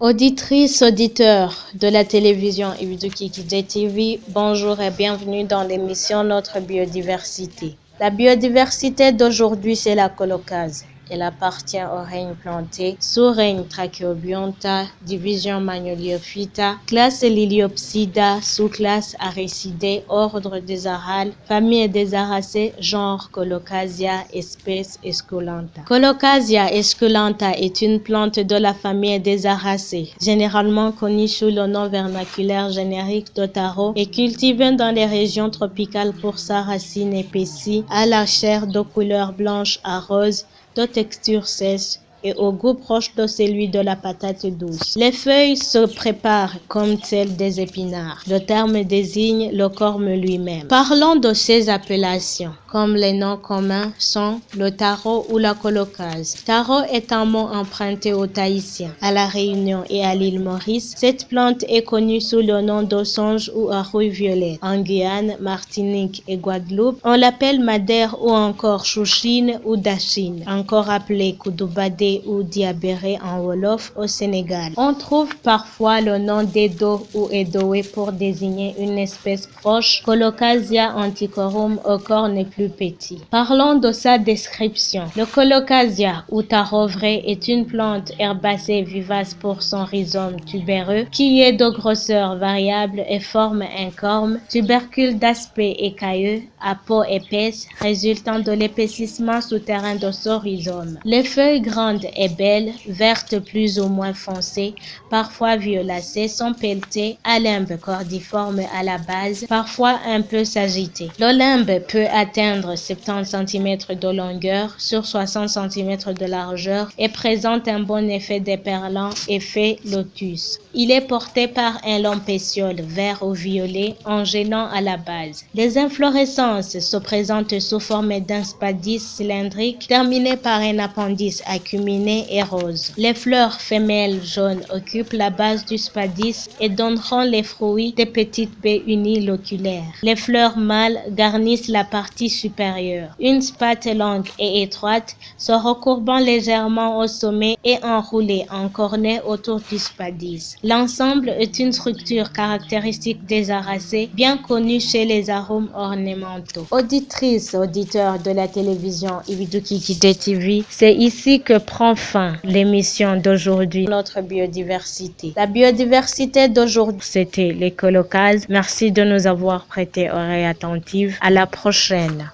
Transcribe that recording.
Auditrices, auditeurs de la télévision Ibidukikije TV, bonjour et bienvenue dans l'émission Notre biodiversité. La biodiversité d'aujourd'hui, c'est la colocase. Elle appartient au règne planté, sous-règne Trachyobionta, division Magnoliophyta, classe Liliopsida, sous-classe Aricidae, ordre des Arales, famille des Aracées, genre Colocasia, espèce Esculenta. Colocasia esculenta est une plante de la famille des Aracées, généralement connue sous le nom vernaculaire générique de taro et cultivée dans les régions tropicales pour sa racine épaissie, à la chair de couleur blanche à rose, de texture sèche et au goût proche de celui de la patate douce. Les feuilles se préparent comme celles des épinards. Le terme désigne le corme lui-même. Parlons de ces appellations, comme les noms communs sont le taro ou la colocase. Taro est un mot emprunté aux Tahitiens. À la Réunion et à l'île Maurice, cette plante est connue sous le nom d'osonge ou arouille violette. En Guyane, Martinique et Guadeloupe, on l'appelle madère ou encore chouchine ou dachine, encore appelée koudoubadé ou diabéré en Wolof au Sénégal. On trouve parfois le nom d'Edo ou Edoé pour désigner une espèce proche, Colocasia antiquorum au corne plus petit. Parlons de sa description. Le Colocasia ou taro vrai est une plante herbacée vivace pour son rhizome tubéreux qui est de grosseur variable et forme un corme, tubercule d'aspect écailleux à peau épaisse résultant de l'épaississement souterrain de ce rhizome. Les feuilles grandes et belles, vertes plus ou moins foncées, parfois violacées, sont pelletées à limbe cordiforme à la base, parfois un peu sagitté. Le limbe peut atteindre 70 cm de longueur sur 60 cm de largeur et présente un bon effet déperlant, effet lotus. Il est porté par un long pétiole vert ou violet en gênant à la base. Les inflorescences se présentent sous forme d'un spadice cylindrique terminé par un appendice acuminé et rose. Les fleurs femelles jaunes occupent la base du spadice et donneront les fruits des petites baies uniloculaires. Les fleurs mâles garnissent la partie supérieure. Une spathe longue et étroite se recourbant légèrement au sommet et enroulée en cornet autour du spadice. L'ensemble est une structure caractéristique des aracées, bien connue chez les arômes ornementaux. Auditrices, auditeurs de la télévision Ibidukikije TV, c'est ici que prend fin l'émission d'aujourd'hui, Notre biodiversité. La biodiversité d'aujourd'hui, c'était les colocases. Merci de nous avoir prêté oreille attentive. À la prochaine.